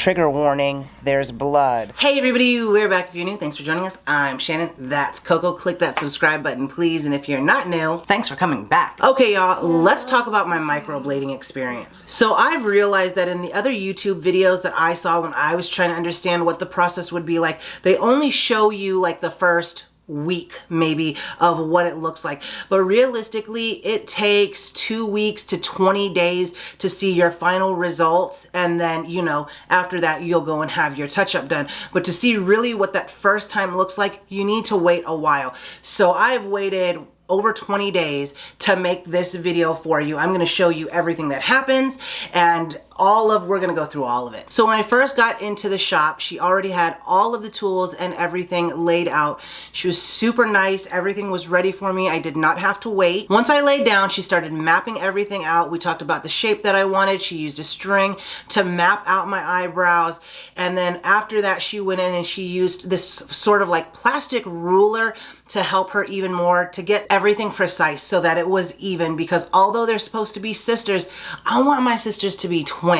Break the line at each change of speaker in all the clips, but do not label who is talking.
Trigger warning, there's blood. Hey everybody, we're back. If you're new, thanks for joining us. I'm Shannon, that's Coco. Click that subscribe button, please. And if you're not new, thanks for coming back. Okay, y'all, let's talk about my microblading experience. So I've realized that in the other YouTube videos that I saw when I was trying to understand what the process would be like, they only show you like the first week maybe of what it looks like, but realistically it takes 2 weeks to 20 days to see your final results, and then you know, after that you'll go and have your touch-up done. But to see really what that first time looks like, you need to wait a while. So I've waited over 20 days to make this video for you. I'm going to show you everything that happens, and we're going to go through all of it. So when I first got into the shop, she already had all of the tools and everything laid out. She was super nice. Everything was ready for me. I did not have to wait. Once I laid down, she started mapping everything out. We talked about the shape that I wanted. She used a string to map out my eyebrows. And then after that, she went in and she used this sort of like plastic ruler to help her even more, to get everything precise so that it was even, because although they're supposed to be sisters, I want my sisters to be twins.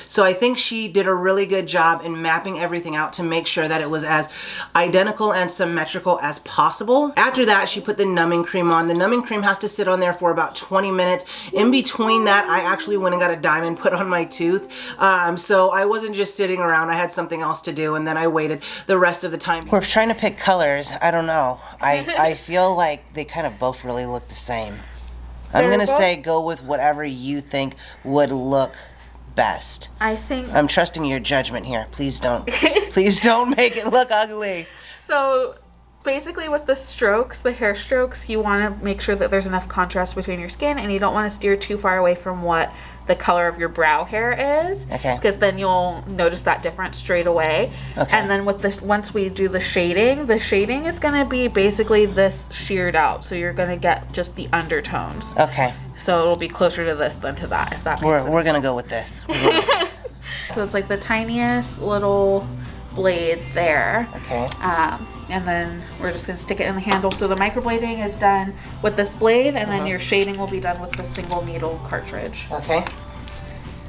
So I think she did a really good job in mapping everything out to make sure that it was as identical and symmetrical as possible. After that, she put the numbing cream on. The numbing cream has to sit on there for about 20 minutes. In between that, I actually went and got a diamond put on my tooth. So I wasn't just sitting around. I had something else to do, and then I waited the rest of the time. We're trying to pick colors. I don't know. I feel like they kind of both really look the same. I'm gonna say go with whatever you think would look best. I'm trusting your judgment here. Please don't make it look ugly.
So basically with the strokes, the hair strokes, you want to make sure that there's enough contrast between your skin, and you don't want to steer too far away from what the color of your brow hair is. Okay. Because then you'll notice that difference straight away. Okay. And then with this, once we do the shading is going to be basically this sheared out. So you're going to get just the undertones. Okay. So it'll be closer to this than to that, if that makes sense. We're going to go with this. So it's like the tiniest little blade there. Okay. And then we're just going to stick it in the handle. So the microblading is done with this blade, and then your shading will be done with the single needle cartridge. Okay.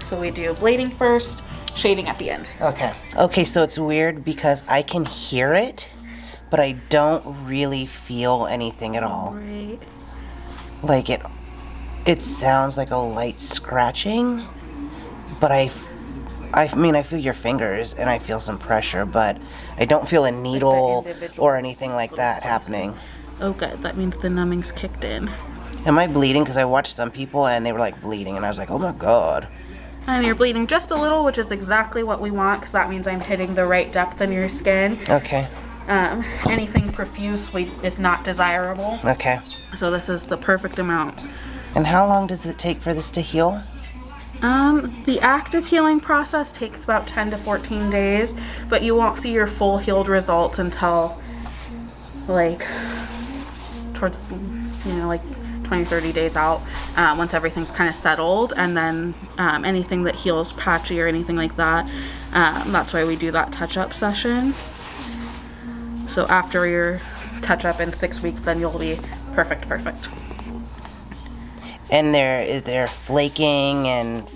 So we do blading first, shading at the end. Okay. Okay, so it's weird because I can hear it, but I don't really feel anything at all. Right. Like it sounds like a light scratching, but I mean, I feel your fingers and I feel some pressure, but I don't feel a needle or anything like that happening. Oh, good. That means the numbing's kicked in. Am I bleeding? Because I watched some people and they were like bleeding, and I was like, oh my God. You're bleeding just a little, which is exactly what we want, because that means I'm hitting the right depth in your skin. Okay. Anything profuse is not desirable. Okay. So this is the perfect amount. And how long does it take for this to heal? The active healing process takes about 10 to 14 days, but you won't see your full healed results until like towards, you know, like 20, 30 days out, once everything's kind of settled. And then anything that heals patchy or anything like that, that's why we do that touch-up session. So after your touch-up in 6 weeks, then you'll be perfect. And is there flaking and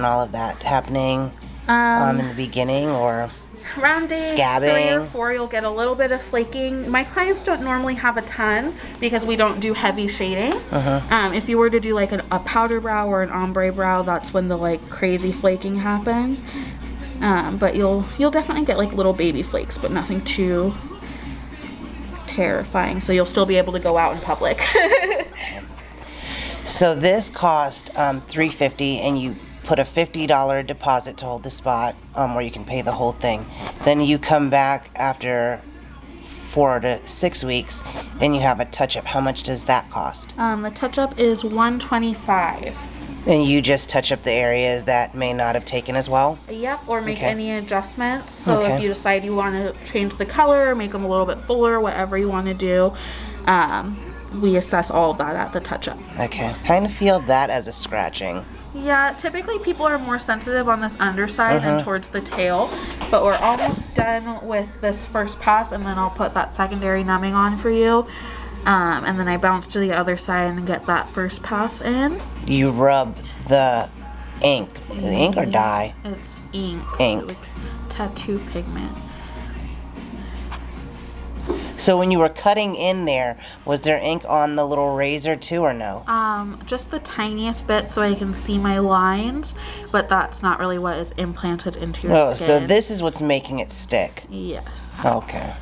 all of that happening in the beginning, or around day scabbing? 3 or 4, you'll get a little bit of flaking. My clients don't normally have a ton because we don't do heavy shading. If you were to do like a powder brow or an ombre brow, that's when the like crazy flaking happens. But you'll definitely get like little baby flakes, but nothing too terrifying. So you'll still be able to go out in public. So this cost $350, and you put a $50 deposit to hold the spot, where you can pay the whole thing. Then you come back after 4 to 6 weeks and you have a touch-up. How much does that cost? The touch-up is $125. And you just touch up the areas that may not have taken as well? Yep, or make any adjustments. So if you decide you want to change the color, make them a little bit fuller, whatever you want to do, we assess all of that at the touch-up. Okay, kind of feel that as a scratching. Yeah, typically people are more sensitive on this underside and towards the tail, but we're almost done with this first pass, and then I'll put that secondary numbing on for you. And then I bounce to the other side and get that first pass in. You rub the ink. The ink or dye? It's ink. Ink. tattoo pigment.
So when you were cutting in there, was there ink on the little razor too or no?
Just the tiniest bit so I can see my lines, but that's not really what is implanted into your skin.
So this is what's making it stick?
Yes.
Okay.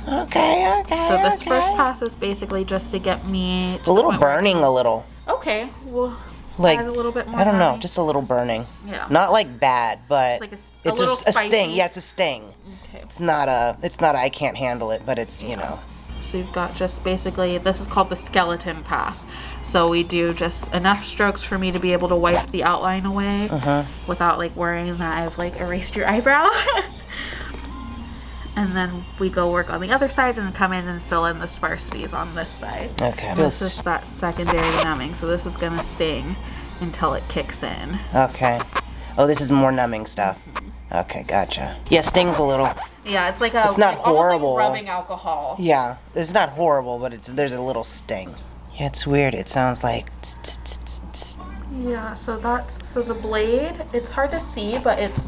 So
this first pass is basically just to get me to
a little burning a little.
Okay, well,
like
add a little bit more.
I don't know,
honey.
just a little burning.
Yeah.
Not like bad, but
It's like
it's
a
a sting. Yeah, it's a sting.
Okay.
It's not I can't handle it, but it's, you know.
So you've got just basically, this is called the skeleton pass. So we do just enough strokes for me to be able to wipe the outline away without like worrying that I've like erased your eyebrow. And then we go work on the other sides and come in and fill in the sparsities on this side.
Okay.
This is that secondary numbing. So this is gonna sting until it kicks in.
Okay. Oh, this is more numbing stuff. Okay, gotcha. Yeah, stings a little.
Yeah, it's like
it's not horrible.
Like rubbing alcohol.
Yeah, it's not horrible, but there's a little sting. Yeah, it's weird. It sounds like.
Yeah, so the blade. It's hard to see, but it's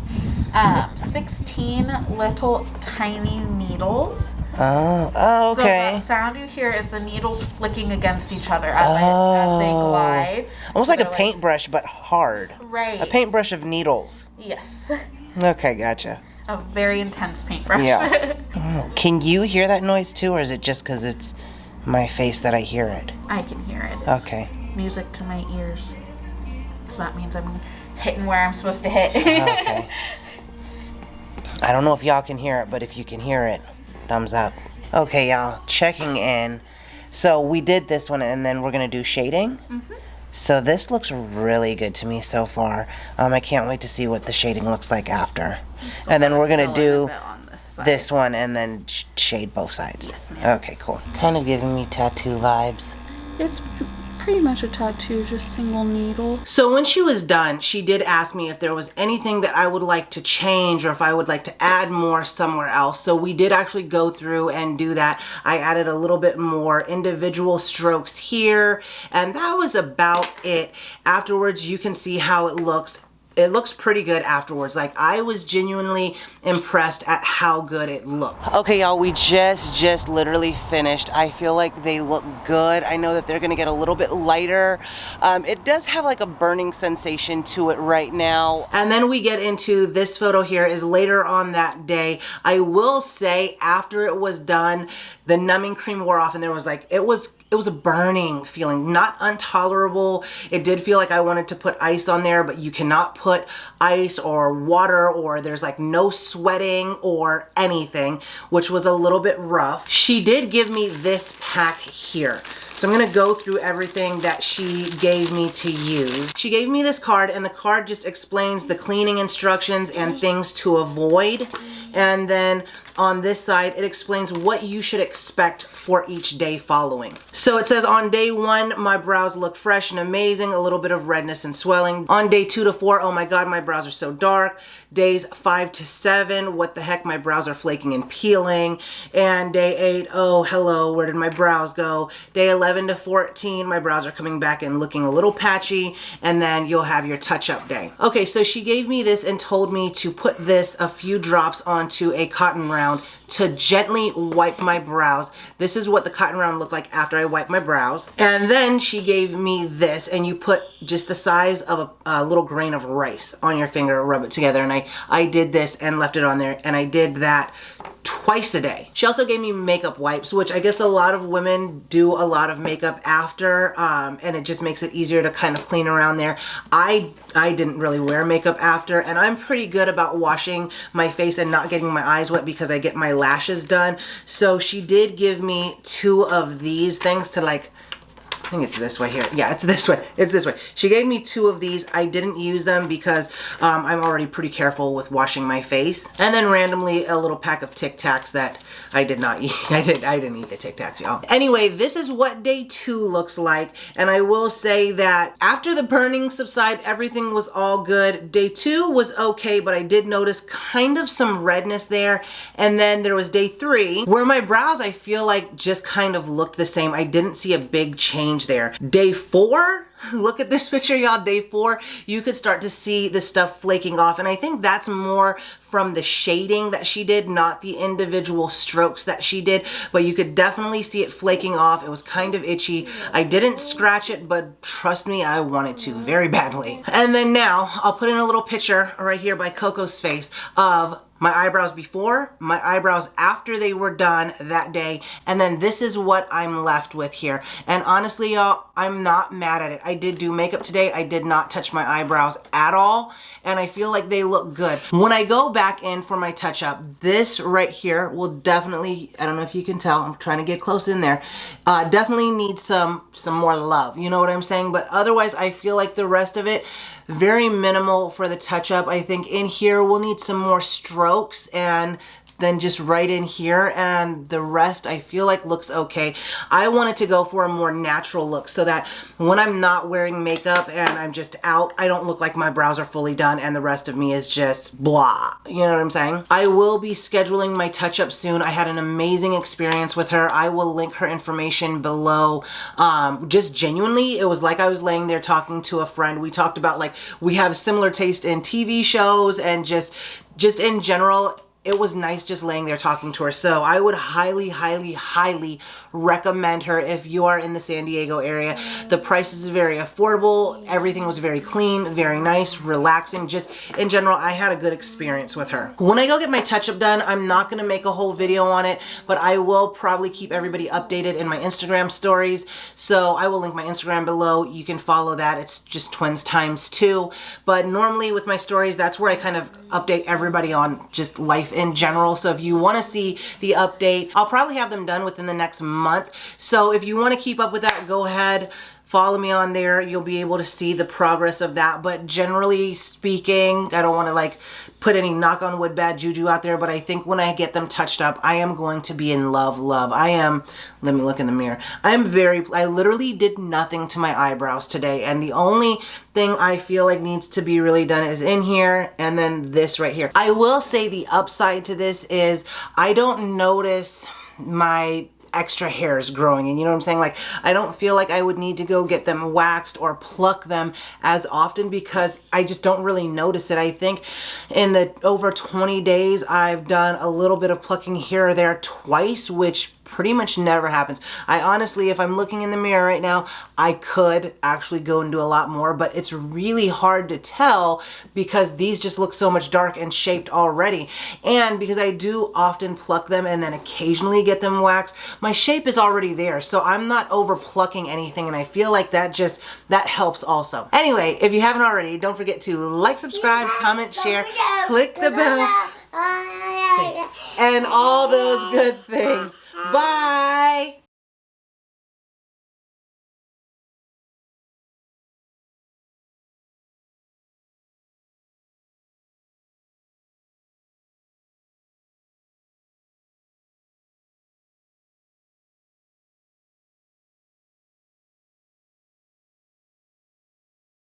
16 little tiny needles.
Oh, okay.
So that sound you hear is the needles flicking against each other as they glide.
Almost like a paintbrush, but hard.
Right.
A paintbrush of needles.
Yes.
Okay, gotcha.
A very intense paintbrush.
Yeah. Can you hear that noise too, or is it just because it's my face that I hear it?
I can hear it. It's
okay.
Music to my ears. So that means I'm hitting where I'm supposed to hit.
Okay. I don't know if y'all can hear it, but if you can hear it, thumbs up. Okay, y'all, checking in. So we did this one, and then we're gonna do shading. So this looks really good to me so far. I can't wait to see what the shading looks like after. And then we're gonna do this one and then shade both sides.
Yes, ma'am.
Okay, cool. Kind of giving me tattoo vibes.
It's pretty much a tattoo, just single needle.
So when she was done, she did ask me if there was anything that I would like to change or if I would like to add more somewhere else. So we did actually go through and do that. I added a little bit more individual strokes here, and that was about it. Afterwards, you can see how it looks. It looks pretty good afterwards. Like, I was genuinely impressed at how good it looked. Okay, y'all, we just literally finished. I feel like they look good. I know that they're gonna get a little bit lighter. It does have like a burning sensation to it right now. And then we get into this photo here is later on that day. I will say after it was done, the numbing cream wore off and there was like, it was a burning feeling, not intolerable. It did feel like I wanted to put ice on there, but you cannot put ice or water, or there's like no sweating or anything, which was a little bit rough. She did give me this pack here. So I'm gonna go through everything that she gave me to use. She gave me this card, and the card just explains the cleaning instructions and things to avoid. And then on this side, it explains what you should expect for each day following. So it says on day 1, my brows look fresh and amazing, a little bit of redness and swelling. On day 2 to 4, oh my God, my brows are so dark. Days 5 to 7, what the heck, my brows are flaking and peeling. And day 8, oh hello, where did my brows go? Day 11 to 14, my brows are coming back and looking a little patchy, and then you'll have your touch-up day. Okay, so she gave me this and told me to put this a few drops onto a cotton round to gently wipe my brows. This is what the cotton round looked like after I wiped my brows. And then she gave me this, and you put just the size of a little grain of rice on your finger, rub it together, and I did this and left it on there, and I did that twice a day. She also gave me makeup wipes, which I guess a lot of women do a lot of makeup after, and it just makes it easier to kind of clean around there. I didn't really wear makeup after, and I'm pretty good about washing my face and not getting my eyes wet because I get my lashes done. So she did give me 2 of these things to like, I think it's this way here. Yeah, it's this way. It's this way. She gave me 2 of these. I didn't use them because I'm already pretty careful with washing my face. And then randomly a little pack of Tic Tacs that I did not eat. I didn't eat the Tic Tacs, y'all. Anyway, this is what day 2 looks like. And I will say that after the burning subsided, everything was all good. Day 2 was okay, but I did notice kind of some redness there. And then there was day 3 where my brows, I feel like, just kind of looked the same. I didn't see a big change there. Day 4, look at this picture, y'all, day 4, you could start to see the stuff flaking off. And I think that's more from the shading that she did, not the individual strokes that she did, but you could definitely see it flaking off. It was kind of itchy. I didn't scratch it, but trust me, I wanted to very badly. And then now I'll put in a little picture right here by Coco's face of my eyebrows before, my eyebrows after they were done that day, and then this is what I'm left with here. And honestly, y'all, I'm not mad at it. I did do makeup today. I did not touch my eyebrows at all, and I feel like they look good. When I go back in for my touch-up, this right here will definitely, I don't know if you can tell, I'm trying to get close in there, definitely needs some more love, you know what I'm saying? But otherwise, I feel like the rest of it, very minimal for the touch-up. I think in here we'll need some more strokes, and then just right in here, and the rest I feel like looks okay. I wanted to go for a more natural look so that when I'm not wearing makeup and I'm just out, I don't look like my brows are fully done and the rest of me is just blah. You know what I'm saying? I will be scheduling my touch-up soon. I had an amazing experience with her. I will link her information below. Just genuinely, it was like I was laying there talking to a friend. We talked about, like, we have similar taste in TV shows and just in general. It was nice just laying there talking to her. So I would highly, highly, highly recommend her if you are in the San Diego area. The price is very affordable. Everything was very clean, very nice, relaxing. Just in general, I had a good experience with her. When I go get my touch-up done, I'm not going to make a whole video on it, but I will probably keep everybody updated in my Instagram stories. So I will link my Instagram below. You can follow that. It's just TWINSTIMESTWO. But normally with my stories, that's where I kind of update everybody on just life in general. So if you want to see the update, I'll probably have them done within the next month. So if you want to keep up with that, go ahead, follow me on there. You'll be able to see the progress of that. But generally speaking, I don't want to like put any knock on wood bad juju out there, but I think when I get them touched up, I am going to be in love. I am, let me look in the mirror. I literally did nothing to my eyebrows today. And the only thing I feel like needs to be really done is in here and then this right here. I will say the upside to this is I don't notice my extra hairs growing, and you know what I'm saying? Like, I don't feel like I would need to go get them waxed or pluck them as often because I just don't really notice it. I think in the over 20 days I've done a little bit of plucking here or there twice, which pretty much never happens. I honestly, if I'm looking in the mirror right now, I could actually go and do a lot more, but it's really hard to tell because these just look so much dark and shaped already. And because I do often pluck them and then occasionally get them waxed, my shape is already there. So I'm not over plucking anything, and I feel like that helps also. Anyway, if you haven't already, don't forget to like, subscribe, comment, share, click the bell, and all those good things. Bye.